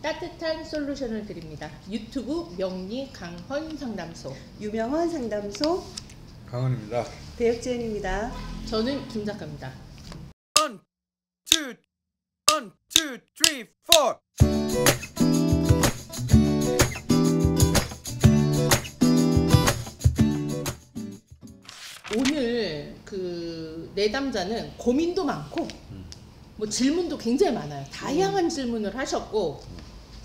따뜻한 솔루션을 드립니다. 유튜브 명리 강헌 상담소. 유명헌 상담소 강헌입니다. 배혁지연입니다. 저는 김 작가입니다. 1, 2, 3, 4. 오늘 그 내담자는 고민도 많고 뭐 질문도 굉장히 많아요. 다양한 질문을 하셨고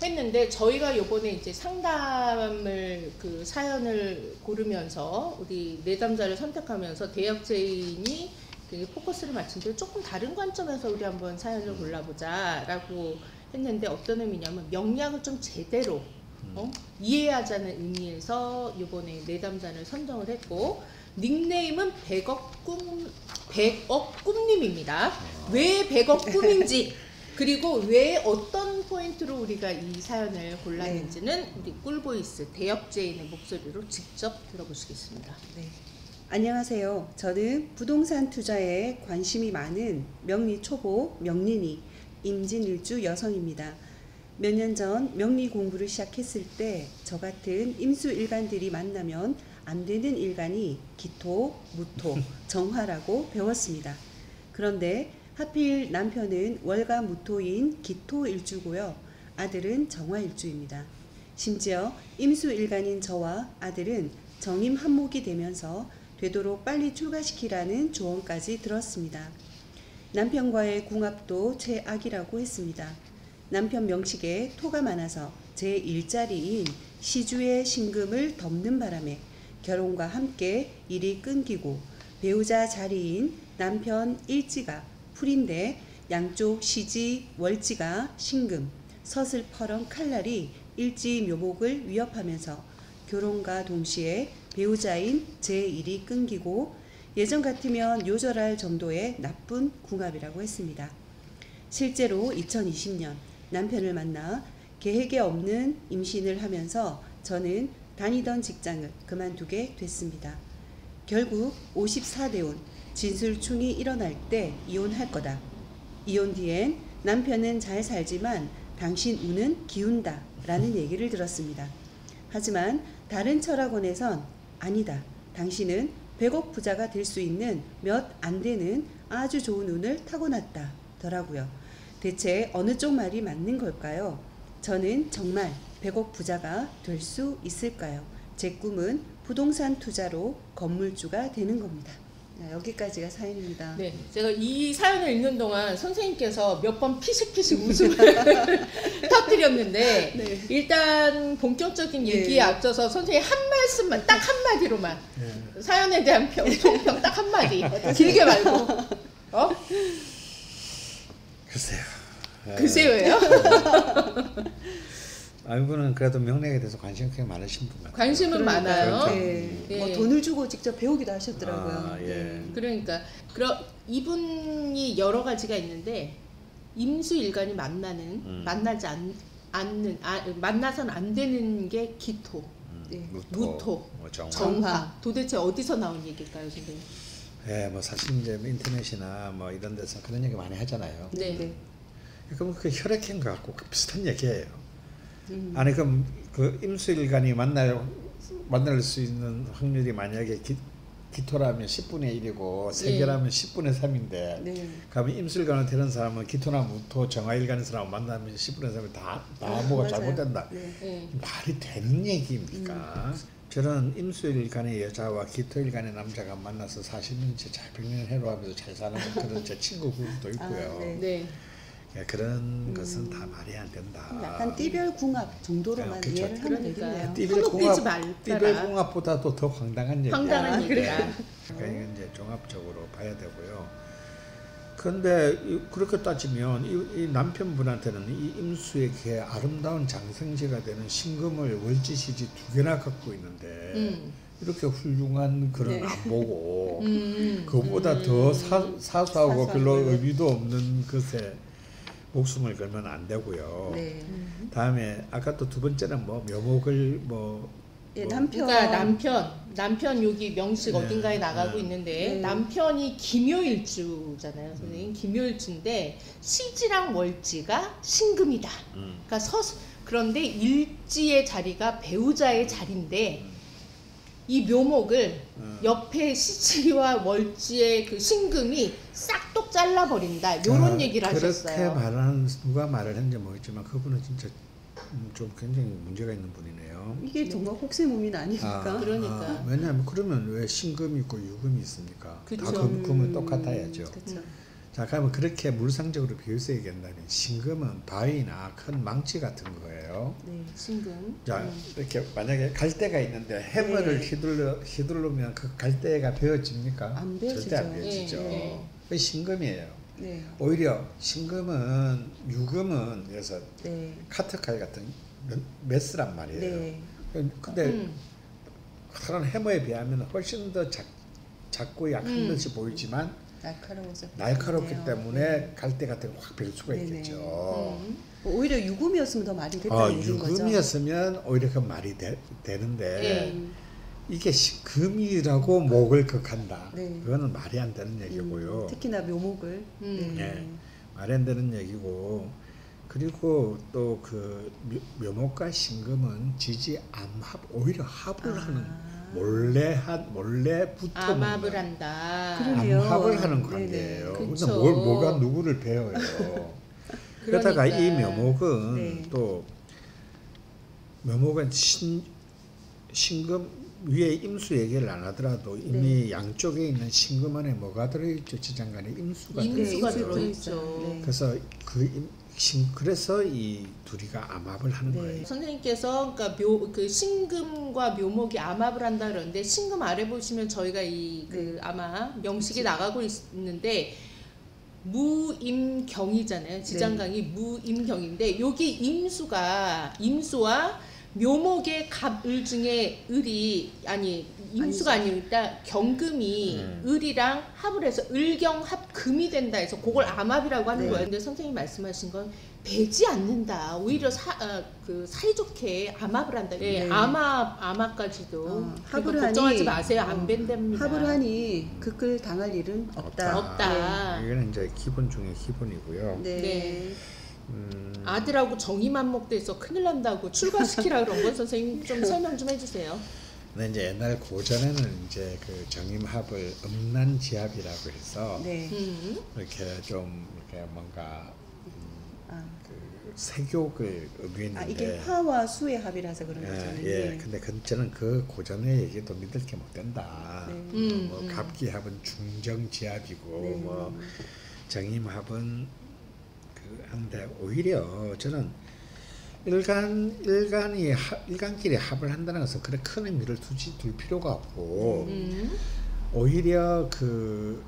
했는데 저희가 요번에 이제 상담을 그 사연을 고르면서 우리 내담자를 선택하면서 대역죄인이 포커스를 맞춘데 조금 다른 관점에서 우리 한번 사연을 골라보자 라고 했는데 어떤 의미냐면 명략을 좀 제대로 이해하자는 의미에서 요번에 내담자를 선정을 했고 닉네임은 100억 꿈님입니다. 왜 100억 꿈인지 그리고 왜 어떤 포인트로 우리가 이 사연을 골랐는지는 우리 꿀보이스 대역죄인의 목소리로 직접 들어보시겠습니다. 네. 안녕하세요. 저는 부동산 투자에 관심이 많은 명리 초보 명리니 임진일주 여성입니다. 몇 년 전 명리 공부를 시작했을 때 저 같은 임수일간들이 만나면 안 되는 일간이 기토, 무토, 정화라고 배웠습니다. 그런데 하필 남편은 월가무토인 기토일주고요. 아들은 정화일주입니다. 심지어 임수일간인 저와 아들은 정임한목이 되면서 되도록 빨리 출가시키라는 조언까지 들었습니다. 남편과의 궁합도 최악이라고 했습니다. 남편 명식에 토가 많아서 제 일자리인 시주의 신금을 덮는 바람에 결혼과 함께 일이 끊기고 배우자 자리인 남편 일지가 풀인데 양쪽 시지 월지가 신금, 서슬퍼런 칼날이 일지 묘목을 위협하면서 결혼과 동시에 배우자인 제 일이 끊기고 예전 같으면 요절할 정도의 나쁜 궁합이라고 했습니다. 실제로 2020년 남편을 만나 계획에 없는 임신을 하면서 저는 다니던 직장을 그만두게 됐습니다. 결국 54대운 진술충이 일어날 때 이혼할 거다. 이혼 뒤엔 남편은 잘 살지만 당신 운은 기운다 라는 얘기를 들었습니다. 하지만 다른 철학원에선 아니다. 당신은 100억 부자가 될 수 있는 몇 안 되는 아주 좋은 운을 타고났다 더라고요. 대체 어느 쪽 말이 맞는 걸까요? 저는 정말 100억 부자가 될 수 있을까요? 제 꿈은 부동산 투자로 건물주가 되는 겁니다. 여기까지가 사연입니다. 네, 제가 이 사연을 읽는 동안 선생님께서 몇 번 피식피식 웃음을 터뜨렸는데 네. 일단 본격적인 얘기에 앞서서 선생님 한 말씀만 딱 한마디로만 사연에 대한 총평 딱 한마디 길게 말고 글쎄요. 글쎄요예요? 이분은 그래도 명략에 대해서 관심이 꽤 많으신 분 같아요. 관심은 많아요. 네. 네. 뭐 돈을 주고 직접 배우기도 하셨더라고요. 예. 그러니까 이분이 여러 가지가 있는데 임수일간이 만나지 않는 만나선 안 되는 게 기토, 무토, 정화. 도대체 어디서 나온 얘기일까요, 선생님? 예, 뭐 사실 이제 인터넷이나 뭐 이런 데서 그런 얘기 많이 하잖아요. 네. 그럼 그 혈액형 갖고 비슷한 얘기예요. 아니 그럼 그 임수일간이 만날 수 있는 확률이 만약에 기토라면 10분의 1이고 세계라면 10분의 3인데 그러면 임수일간을 되는 사람은 기토나 무토, 정화일간의 사람을 만나면 10분의 3이 다 뭐가 잘못된다. 말이 되는 얘기입니까? 저는 임수일간의 여자와 기토일간의 남자가 만나서 40년째 잘 백년해로 하면서 잘 사는 그런 제 친구 그룹도 있고요. 그런 것은 다 말이 안 된다. 약간 띠별 궁합 정도로만 그렇죠. 이해를 하면 되겠네요. 띠별 궁합보다도 더 황당한 얘기야. 황당한 얘기야. 그러니까 이건 이제 종합적으로 봐야 되고요. 그런데 그렇게 따지면 이 남편분한테는 이 임수의 개 아름다운 장생지가 되는 신금을 월지시지 2개나 갖고 있는데 이렇게 훌륭한 그런 안 보고 그보다 더 사소하고 별로 의미도 없는 것에 목숨을 걸면 안 되고요. 다음에 아까 또 두 번째는 뭐 묘목을 뭐 예, 뭐, 남편. 그러니까 남편 여기 명식 네. 어딘가에 나가고 네. 있는데 네. 남편이 김효일주잖아요, 선생님. 김효일주인데 시지랑 월지가 신금이다. 그러니까 그런데 일지의 자리가 배우자의 자리인데 이 묘목을 옆에 시지와 월지의 그 신금이 싹둑 잘라버린다. 이런 얘기를 하셨어요. 그렇게 말하는 누가 말을 했는지 모르겠지만 그분은 진짜 좀 굉장히 문제가 있는 분이네요. 이게 정말 혹세무민 아닙니까? 그러니까. 왜냐하면 그러면 왜 신금이 있고 유금이 있습니까? 그쵸. 다 금은 똑같아야죠. 그렇죠. 자, 그러면 그렇게 물상적으로 비유해서 얘기한다면 신금은 바위나 큰 망치 같은 거예요. 네. 신금. 자, 이렇게 만약에 갈대가 있는데 해머를 네. 휘두르면 그 갈대가 베어집니까? 안 베어지죠. 절대 안 베어지죠. 네. 그게 신금이에요. 네. 오히려 신금은 유금은 그래서 네. 카트칼 같은 메스란 말이에요. 네. 근데 다른 해머에 비하면 훨씬 더 작고 약한 듯이 보이지만 날카로워서 날카롭기 그렇네요. 때문에 갈대 같은 거 확 베일 수가 네네. 있겠죠. 뭐 오히려 유금이었으면 더 말이 됐다는 얘기인 거죠. 유금이었으면 오히려 그 말이 되는데 네. 이게 금이라고 목을 극한다. 네. 그거는 말이 안 되는 얘기고요. 특히나 묘목을. 네. 말이 안 되는 얘기고 그리고 또 그 묘목과 신금은 지지 암합 오히려 합을 하는 몰래 붙어 암합을 한다. 그러네요. 암합을 하는 네네. 관계예요. 근데 그쵸. 뭐가 누구를 배워요. 그러다가 이 그러니까. 묘목은 네. 또 묘목은 신금 위에 임수 얘기를 안 하더라도 이미 양쪽에 있는 신금 안에 뭐가 들어있죠? 지장간에 임수가 임수가 들어있죠. 들어있죠. 네. 그래서 그래서 이 둘이가 암합을 하는 네. 거예요. 선생님께서 그러니까 그 신금과 묘목이 암합을 한다 그러는데 신금 아래 보시면 저희가 그 아마 명식이 나가고 있는데 무임경이잖아요. 지장강이 무임경인데 여기 임수와 묘목의 갑을 중에 임수가 아니라 경금이 을이랑 합을 해서 을경합금이 된다 해서 그걸 암합이라고 하는 거예요. 근데 선생님이 말씀하신 건 배지 않는다. 오히려 사이좋게 암합을 한다. 예, 암합까지도 합을 걱정하지 하니, 마세요. 안 밴답니다. 합을 하니 극을 당할 일은 없다. 없다. 이거는 이제 기본 중에 기본이고요. 네. 네. 아들하고 정이만목돼서 큰일 난다고 출가시키라 그런 건 선생님 좀 설명 좀 해주세요. 근데 이제 옛날 고전에는 이제 그 정임합을 음란지합이라고 해서 네. 이렇게 좀 이렇게 뭔가 그 색욕을 의미했는데 이게 화와 수의 합이라서 그런 거잖아요. 예, 근데 저는 그 고전의 얘기도 믿을 게 못 된다. 뭐 갑기합은 중정지합이고 뭐 정임합은 한데 오히려 저는 일간끼리 합을 한다는 것은 그래 큰 의미를 둘 필요가 없고 오히려 그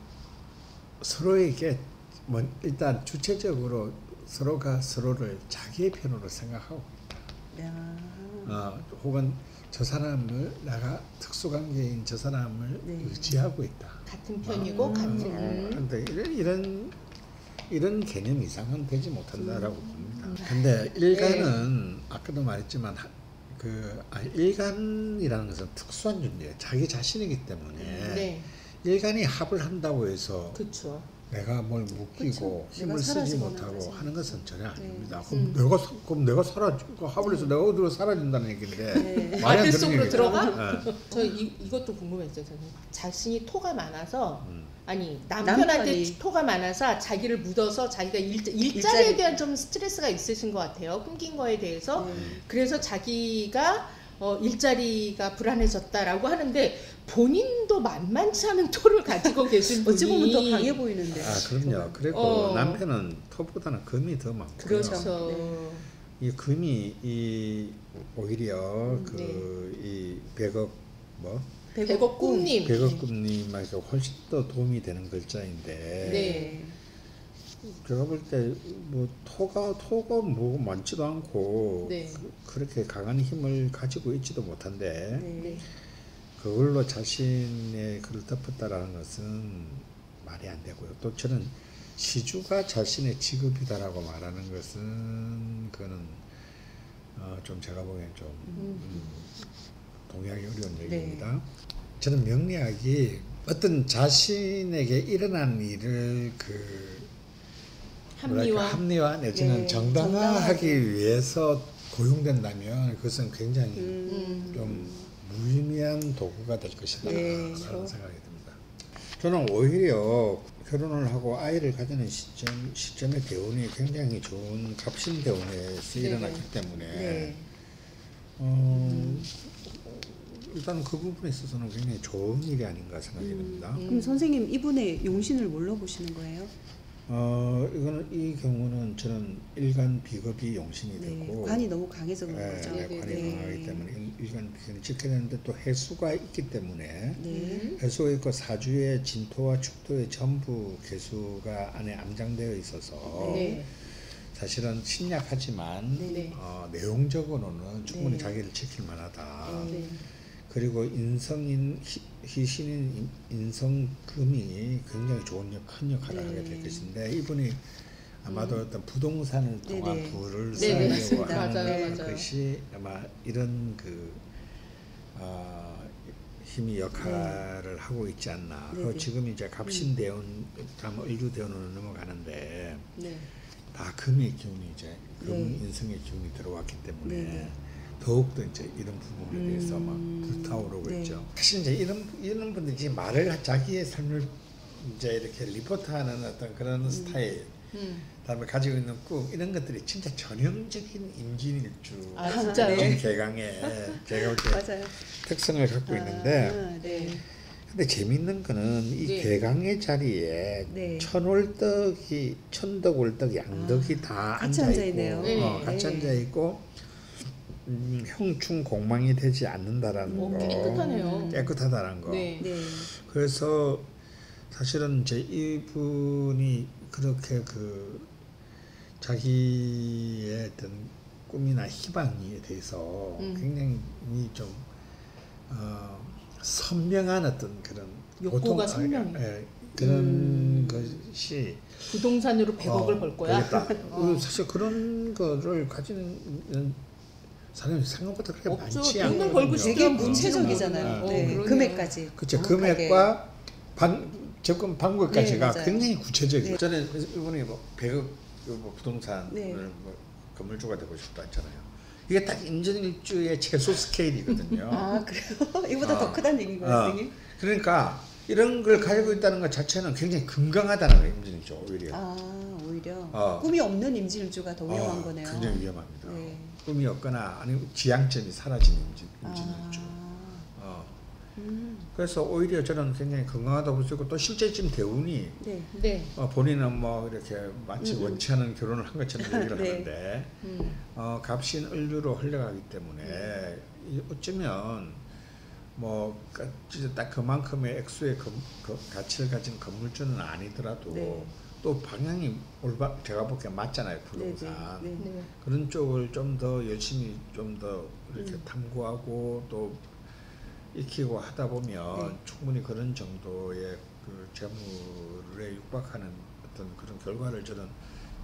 서로에게 일단 주체적으로 서로가 서로를 자기의 편으로 생각하고 있다. 혹은 저 사람을 내가 특수관계인 저 사람을 의지하고 있다. 같은 편이고 같은. 그런데 이런 개념 이상은 되지 못한다라고 봅니다. 근데 일간은 아까도 말했지만 일간이라는 것은 특수한 존재예요. 자기 자신이기 때문에 일간이 합을 한다고 해서 그렇죠. 내가 뭘 묶이고 힘을 쓰지 못하고 하는 것은 전혀 아닙니다. 그럼 내가 사라지고 합을 해서 내가 어디로 사라진다는 얘기인데 말이 안 되는 속으로 얘기죠. 들어가? 저 이것도 궁금했어요. 저는 자신이 토가 많아서 남편한테 남편이. 토가 많아서 자기를 묻어서 자기가 일자리에 대한 좀 스트레스가 있으신 것 같아요. 끊긴 거에 대해서. 그래서 자기가 일자리가 불안해졌다라고 하는데 본인도 만만치 않은 토를 가지고 계신 분이 어찌 보면 더 강해 보이는데. 그럼요. 그리고 남편은 토보다는 금이 더 많고요. 그렇죠. 이 금이 오히려 이 백업꿈님. 백업꿈님에게 훨씬 더 도움이 되는 글자인데 제가 볼 때 뭐 토가 뭐 많지도 않고 그렇게 강한 힘을 가지고 있지도 못한데 그걸로 자신의 글을 덮었다라는 것은 말이 안 되고요. 또 저는 시주가 자신의 직업이다라고 말하는 것은 그거는 좀 제가 보기엔 좀 동의하기 어려운 네. 얘기입니다. 저는 명리학이 어떤 자신에게 일어난 일을 합리화 내지는 네, 정당화하기 정당하게. 위해서 고용된다면 그것은 굉장히 음. 좀 무의미한 도구가 될 것이다 네, 라는 그렇죠. 생각이 듭니다. 저는 오히려 결혼을 하고 아이를 가지는 시점의 대운이 굉장히 좋은 갑신 대운에서 네. 일어났기 때문에 네. 일단 그 부분에 있어서는 굉장히 좋은 일이 아닌가 생각이 듭니다. 그럼 선생님 이분의 용신을 뭘로 보시는 거예요? 이거는 이 경우는 저는 일간 비겁이 용신이 네. 되고 관이 너무 강해서 그런 네, 거죠. 네, 네, 관이 네. 강하기 때문에 일간 비겁이 지켜야 되는데 또 해수가 있기 때문에 네. 해수가 있고 사주에 진토와 축토의 전부 개수가 안에 암장되어 있어서 네. 사실은 신약하지만 네. 내용적으로는 충분히 네. 자기를 지킬 만하다. 네. 그리고 희신인 인성금이 굉장히 큰 역할을 네. 하게 될 것인데 이분이 아마도 어떤 부동산을 통한 네네. 부를 네네, 쌓으려고 맞습니다. 하는 맞아요. 것이 아마 이런 힘이 역할을 하고 있지 않나. 네네. 지금 이제 갑신대운, 다음 을주대운으로 넘어가는데 네. 다 금의 기운이 이제 금 네. 인성의 기운이 들어왔기 때문에 네네. 더욱더 이제 이런 부분에 대해서 막 불타오르고 네. 있죠. 사실 이제 이런 분들이 이제 말을 자기의 삶을 이제 이렇게 리포트하는 어떤 그런 스타일, 다음에 가지고 있는 꿈 이런 것들이 진짜 전형적인 임진일주 아, 진짜요? 네. 개강의 제가 볼 때 맞아요. 특성을 갖고 있는데 아, 네. 근데 재밌는 거는 이 네. 개강의 자리에 네. 천월덕이 천덕월덕 양덕이 다 같이 앉아 앉아 있고 있네요. 같이 네. 앉아 있고 형충 공망이 되지 않는다라는 오, 거 깨끗하네요. 깨끗하다는 거 네. 네. 그래서 사실은 이제 이분이 그렇게 자기의 어떤 꿈이나 희망에 대해서 굉장히 좀 선명한 어떤 그런 욕구가 선명해. 그런 것이 부동산으로 100억을 벌 거야. 되겠다. 사실 그런 거를 가지는 사람이 생각보다 그렇게 없죠. 많지 돈은 않거든요. 벌고 싶죠. 되게 그렇죠. 구체적이잖아요. 네. 그러네요. 금액까지. 그렇죠. 정확하게. 금액과 접근 방법까지가 네, 맞아요. 굉장히 구체적이에요. 네. 저는 이분이 뭐 100억 부동산을 네. 뭐 건물주가 되고 싶다 했잖아요. 이게 딱 임진일주의 최소 스케일이거든요. 아 그래요? 이보다 더 크다는 얘기인 거예요, 선생님? 그러니까 이런 걸 가지고 있다는 것 자체는 굉장히 건강하다는 거예요, 임진일주 오히려. 아 오히려 어. 꿈이 없는 임진일주가 더 위험한 거네요. 굉장히 위험합니다. 네. 꿈이 없거나 아니면 지향점이 사라진 임진일주. 그래서 오히려 저는 굉장히 건강하다고 볼 수 있고 또 실제 지금 대운이 네. 네. 본인은 뭐 이렇게 마치 원치 않은 결혼을 한 것처럼 얘기를 네. 하는데 음. 갑신 을류로 흘러가기 때문에 어쩌면 뭐 진짜 딱 그만큼의 액수의 가치를 가진 건물주는 아니더라도 네. 또 방향이 제가 보기에 맞잖아요, 부동산. 네, 네. 네. 그런 쪽을 좀 더 열심히 좀 더 이렇게 탐구하고 또 익히고 하다 보면 네. 충분히 그런 정도의 그 재물에 육박하는 어떤 그런 결과를 저는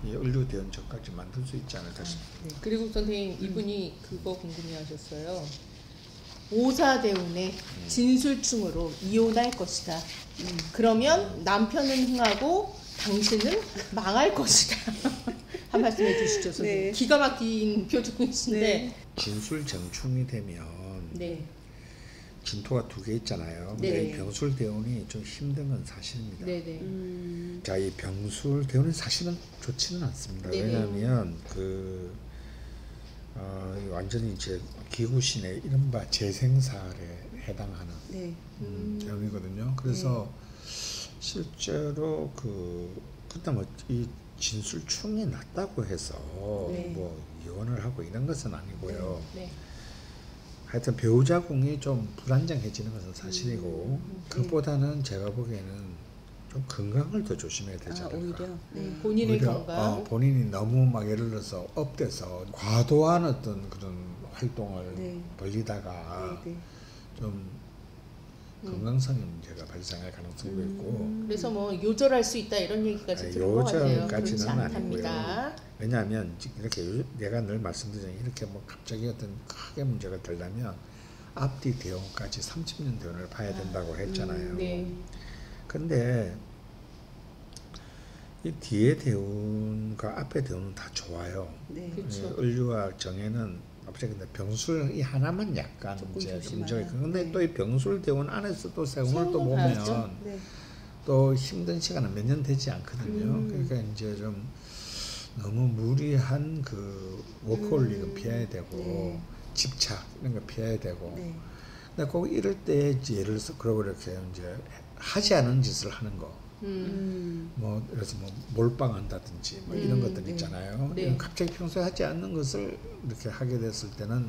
이 을류대원 전까지 만들 수 있지 않을까 싶습니다. 그리고 선생님 이분이 그거 궁금해하셨어요. 오사대운의 진술충으로 이혼할 것이다. 그러면 남편은 흥하고 당신은 망할 것이다. 한 말씀 해주시죠, 선생님. 네. 기가 막힌 표정이신데. 네. 진술정충이 되면 네. 진토가 2개 있잖아요. 네. 근데 이 병술대운이 좀 힘든 건 사실입니다. 네네. 자, 이 병술대운은 사실은 좋지는 않습니다. 네네. 왜냐하면 완전히 이제 기구신의 이른바 재생살에 해당하는 네. 대운이거든요. 그래서 실제로 그때 뭐 이 진술충이 났다고 해서 네. 뭐 이혼을 하고 이런 것은 아니고요. 네. 하여튼 배우자 궁이 좀 불안정해지는 것은 사실이고 그것보다는 제가 보기에는 좀 건강을 더 조심해야 되지 아 않을까. 오히려. 네. 본인의 오히려, 건강. 본인이 너무 막 예를 들어서 업돼서 과도한 어떤 그런 활동을 네. 벌리다가 네. 좀 건강상의 문제가 발생할 가능성도 있고 그래서 뭐 요절할 수 있다 이런 얘기까지 들은 것 같아요. 그렇지 요절까지는 않답니다. 아니고요. 왜냐하면 이렇게 내가 늘 말씀드리잖아요. 이렇게 뭐 갑자기 어떤 크게 문제가 되려면 앞뒤 대운까지 30년 대운을 봐야 된다고 했잖아요. 네. 근데 이 뒤에 대운과 앞에 대운은 다 좋아요. 네. 그렇죠. 을유와 정해는 갑자기 근데 병술 이 하나만 약간 조금 이제 조심하라. 문제가 있고 근데 네. 또 이 병술 대운 안에서 또 세운을 또 세운을 보면 봐야죠. 네. 또 힘든 시간은 몇 년 되지 않거든요. 그러니까 이제 좀 너무 무리한 그 워크홀릭은 피해야 되고 네. 집착 이런 거 피해야 되고. 네. 근데 꼭 이럴 때 이제 예를 들어서 그러고 이렇게 이제 하지 않은 짓을 하는 거. 뭐 그래서 뭐 몰빵한다든지 뭐 이런 것들 네. 있잖아요. 네. 이런 갑자기 평소에 하지 않는 것을 이렇게 하게 됐을 때는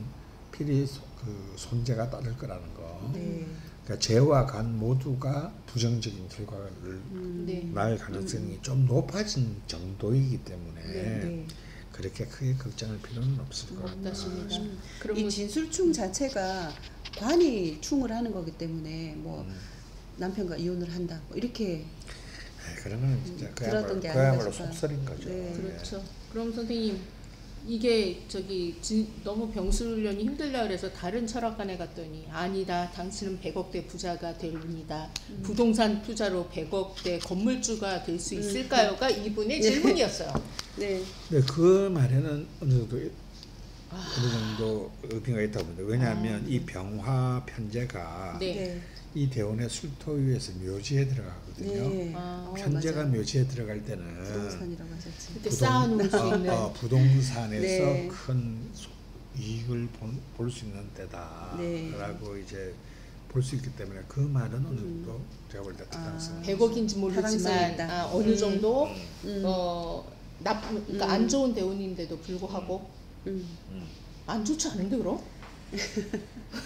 필히 그 손재가 따를 거라는 거. 네. 그러니까 재와 간 모두가 부정적인 결과를 네. 날 가능성이 좀 높아진 정도이기 때문에 네. 그렇게 크게 걱정할 필요는 없을 것 같다. 맞습니다. 이 그러면 진술충 자체가 관이 충을 하는 거기 때문에 뭐 음. 남편과 이혼을 한다 뭐 이렇게 그런 건 진짜 들었던 게 그야말로 아닌가 싶어요. 속설인 거죠. 네. 그렇죠. 그럼 선생님 이게 너무 병술련이 힘들다 그래서 다른 철학관에 갔더니 아니다. 당신은 100억대 부자가 될 운이다. 부동산 투자로 100억대 건물주가 될 수 있을까요가 이분의 질문이었어요. 네. 근데 그 말에는 어느 정도 의미가 있다고 봅니다. 왜냐하면 이 병화 편제가 네. 네. 이 대운의 술토위에서 묘지에 들어가거든요. 네. 아, 편제가 맞아요. 묘지에 들어갈 때는 부동산이라고 하셨지. 그때 쌓아놓을 수 있는 부동산에서 네. 큰 이익을 볼 수 있는 때다라고 네. 이제 볼 수 있기 때문에 그 말은 어느 정도 제가 볼 때 타당성. 100억인지 모르지만 타당성이 있다. 어느 정도 음. 그러니까 안 좋은 대운인데도 불구하고 음. 안 좋지 않은데 그럼?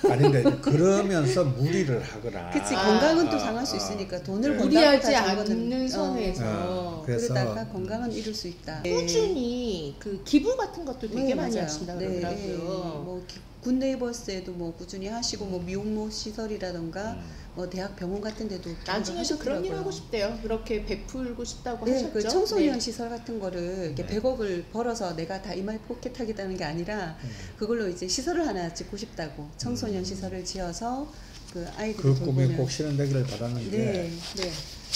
아닌데 그러면서 무리를 하거나. 그치 건강은 또 상할 수 있으니까 돈을 네. 무리하지 번다고 다 않는 선에서 그래서 그러다가 건강은 잃을 수 있다. 꾸준히 그 기부 같은 것도 되게 네, 많이 맞아요. 하신다 네, 그러더라고요. 뭐 굿네이버스에도 뭐 꾸준히 하시고 뭐 미용모 시설이라던가 뭐 대학 병원 같은 데도 나중에도 그런 일 하셨더라고요. 하고 싶대요. 그렇게 베풀고 싶다고 네, 하셨죠. 그 청소년 네. 시설 같은 거를 이렇게 네. 100억을 벌어서 내가 다 이마에 포켓하겠다는 게 아니라 그걸로 이제 시설을 하나 짓고 싶다고 청소년 시설을 지어서 그 아이들 그 꿈이 돌보는. 꼭 실현되기를 바라는 게 네, 네.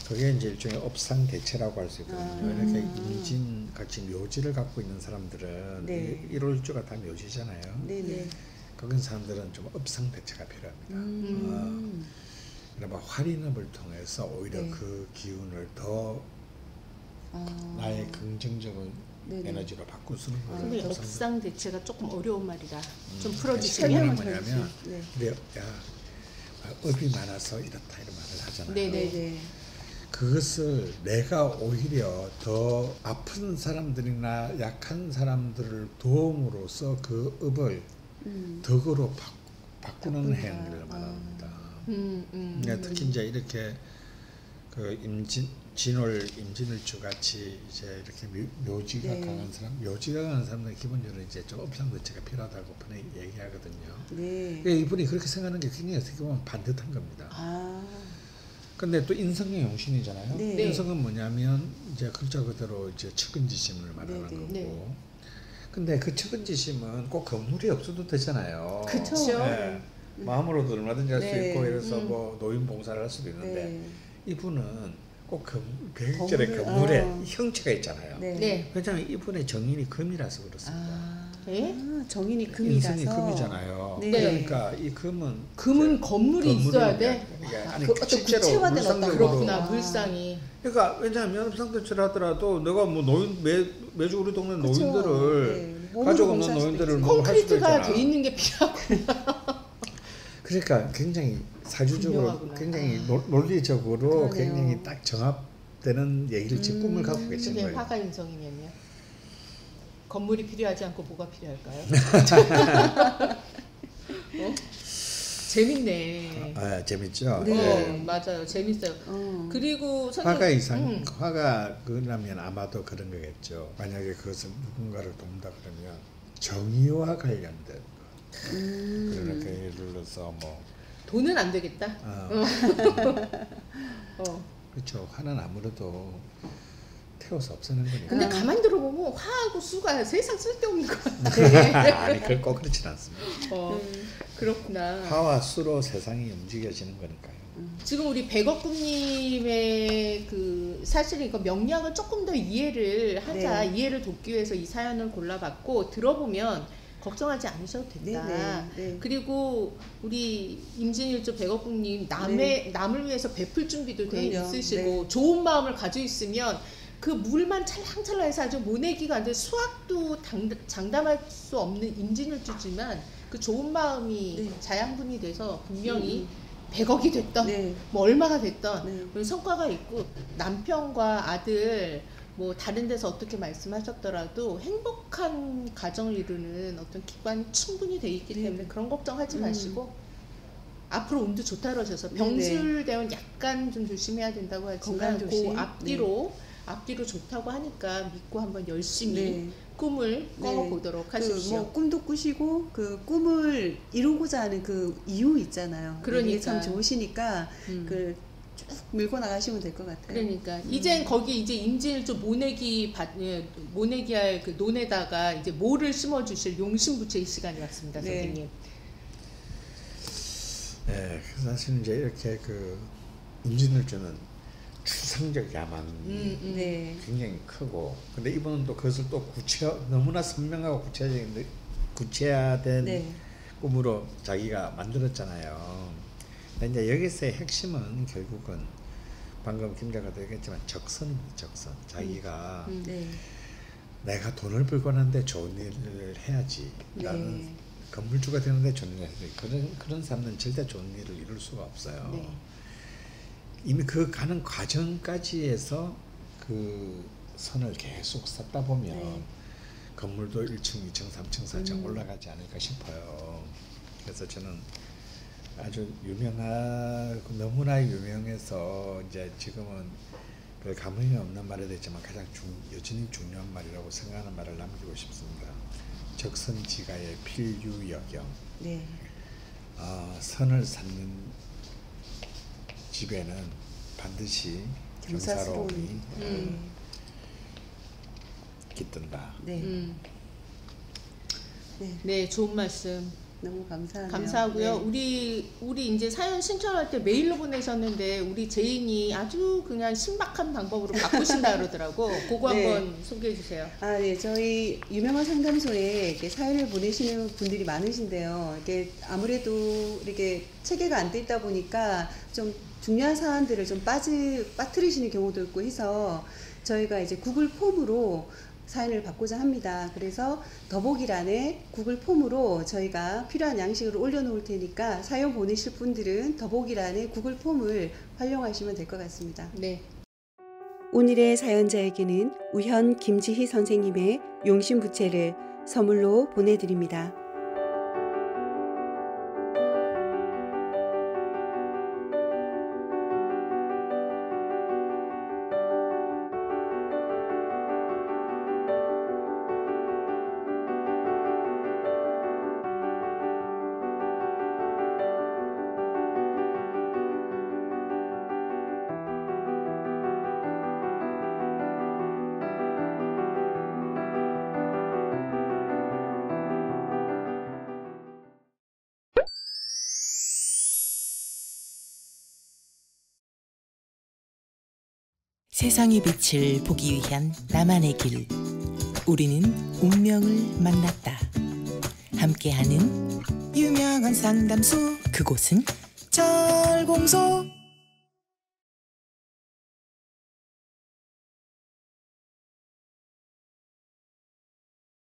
그게 이제 일종의 업상 대체라고 할 수 있거든요. 이렇게 아. 임진 같이 묘지를 갖고 있는 사람들은 네. 1월주가 다 묘지잖아요. 네, 네. 그런 사람들은 좀 업상 대체가 필요합니다. 그러면 할인업을 통해서 오히려 네. 그 기운을 더 아. 나의 긍정적인 네네. 에너지로 바꿀 수 있는 거죠. 근데 업상 대체가 조금 어려운 말이라 좀 설명은 풀어주시면. 뭐냐면 네. 그래, 야 업이 많아서 이렇다 이런 말을 하잖아요. 네네. 네. 그것을 내가 오히려 더 아픈 사람들이나 약한 사람들을 도움으로써 그 업을 덕으로 바꾸는 바꾼다. 행위를 말합니다. 음. 그러니까 특히 이제 이렇게 그 임진월주 같이 이제 이렇게 묘지가 네. 강한 사람, 묘지가 강한 사람들은 기본적으로 이제 좀 업상 대체가 필요하다고 분명히 얘기하거든요. 네. 그러니까 이분이 그렇게 생각하는 게 굉장히 어떻게 보면 반듯한 겁니다. 아. 근데 또 인성의 용신이잖아요. 네. 인성은 뭐냐면 이제 글자 그대로 이제 측은지심을 말하는 네, 네. 거고. 네. 근데 그 측은지심은 꼭 건물이 없어도 되잖아요. 그쵸. 네. 마음으로도 얼마든지 할 수 네. 있고 이래서 뭐 노인 봉사를 할 수도 있는데 네. 이분은 꼭 백절의 건물, 건물에 형체가 있잖아요. 네. 네. 왜냐하면 이분의 정인이 금이라서 그렇습니다. 아. 네? 정인이 금이라서. 인성이 금이잖아요. 네. 그러니까 이 금은 금은 건물이 있어야 돼. 그러니까 아, 아니 그 어떤 실제로 구체화된 어떤 물상적으로 그렇구나. 아. 물상이. 그러니까 왜냐하면 업상대체를 하더라도 내가 뭐 노인 매주 우리 동네 그쵸. 노인들을 네. 몸으로 가족 없는 봉사할 수도 노인들을 있지. 뭐 할 수도 콘크리트가 있잖아. 돼 있는 게 필요하고. 그러니까 굉장히 사주적으로 분명하구나. 굉장히 논리적으로 그러네요. 굉장히 딱 정합되는 얘기를 지금 꿈을 갖고 계신 그게 거예요. 화가 인성이면요. 건물이 필요하지 않고 뭐가 필요할까요? 어? 재밌네. 아 재밌죠. 네. 맞아요. 재밌어요. 그리고 화가 선생님, 화가 그러면 아마도 그런 거겠죠. 만약에 그것을 누군가를 돕는다 그러면 정의와 관련된 거. 그러니까 예를 들어서 뭐 돈은 안 되겠다. 그렇죠. 화는 아무래도 태워서 없애는 거니까. 근데 가만히 들어보면 화하고 수가 세상 쓸데없는 것 같아. 아니 꼭 그렇진 않습니다. 그렇구나. 화와 수로 세상이 움직여지는 거니까요. 지금 우리 백억국님의 그 사실은 이거 명리학을 조금 더 이해를 하자, 네. 이해를 돕기 위해서 이 사연을 골라봤고, 들어보면 걱정하지 않으셔도 된다. 네. 그리고 우리 임진일주 백억국님 남을 위해서 베풀 준비도 돼 그럼요. 있으시고 네. 좋은 마음을 가지고 있으면 그 물만 찰랑찰랑해서 아주 모내기가 안 돼, 수학도 장담할 수 없는 임진일주지만 그 좋은 마음이 네. 자양분이 돼서 분명히 100억이 됐던 네. 뭐 얼마가 됐던 네. 그런 성과가 있고, 남편과 아들 뭐 다른 데서 어떻게 말씀하셨더라도 행복한 가정을 이루는 어떤 기반이 충분히 돼 있기 네. 때문에 그런 걱정하지 마시고 앞으로 운도 좋다 그러셔서 병술 대원 약간 좀 조심해야 된다고 건강 하지만 조심. 그 앞뒤로 좋다고 하니까 믿고 한번 열심히 네. 꿈을 꿔보도록 하십시오. 뭐 꿈도 꾸시고 그 꿈을 이루고자 하는 그 이유 있잖아요. 그러니까. 이게 참 좋으시니까 그 쭉 밀고 나가시면 될 것 같아요. 그러니까 이젠 거기 이제 임진일주 모내기 할 그 논에다가 이제 모를 심어주실 용신부채의 시간이 왔습니다, 네. 선생님. 네, 사실 이제 이렇게 그 임진일주는 추상적 야망이 네. 굉장히 크고, 근데 이분은 또 그것을 또 너무나 선명하고 구체화된 네. 꿈으로 자기가 만들었잖아요. 근데 이제 여기서의 핵심은 결국은 방금 김 작가도 얘기했지만 적선입니다. 적선. 자기가 네. 내가 돈을 벌고 나는데 좋은 일을 해야지. 나는 네. 건물주가 되는데 좋은 일을 해야지. 그런 사람은 절대 좋은 일을 이룰 수가 없어요. 네. 이미 그 가는 과정까지 해서 그 선을 계속 쌓다 보면 네. 건물도 1층, 2층, 3층, 4층 올라가지 않을까 싶어요. 그래서 저는 아주 너무나 유명해서 이제 지금은 별 감흥이 없는 말이 됐지만 가장 여전히 중요한 말이라고 생각하는 말을 남기고 싶습니다. 적선지가의 필유여경. 네. 선을 쌓는 집에는 반드시 경사로움이 깃든다. 네. 네. 네, 좋은 말씀 너무 감사하네요. 감사하고요. 네. 우리 이제 사연 신청할 때 메일로 보내셨는데 우리 제인이 아주 그냥 신박한 방법으로 바꾸신다 그러더라고. 그거 네. 한번 소개해 주세요. 네, 저희 유명한 상담소에 이렇게 사연을 보내시는 분들이 많으신데요. 이게 아무래도 이렇게 체계가 안 돼 있다 보니까 좀 중요한 사안들을 좀 빠뜨리시는 경우도 있고 해서 저희가 이제 구글 폼으로 사연을 받고자 합니다. 그래서 더보기란에 구글 폼으로 저희가 필요한 양식을 올려놓을 테니까 사연 보내실 분들은 더보기란에 구글 폼을 활용하시면 될 것 같습니다. 네. 오늘의 사연자에게는 우현 김지희 선생님의 용신부채를 선물로 보내드립니다. 세상의 빛을 보기 위한 나만의 길. 우리는 운명을 만났다. 함께하는 유명한 상담소. 그곳은 철공소.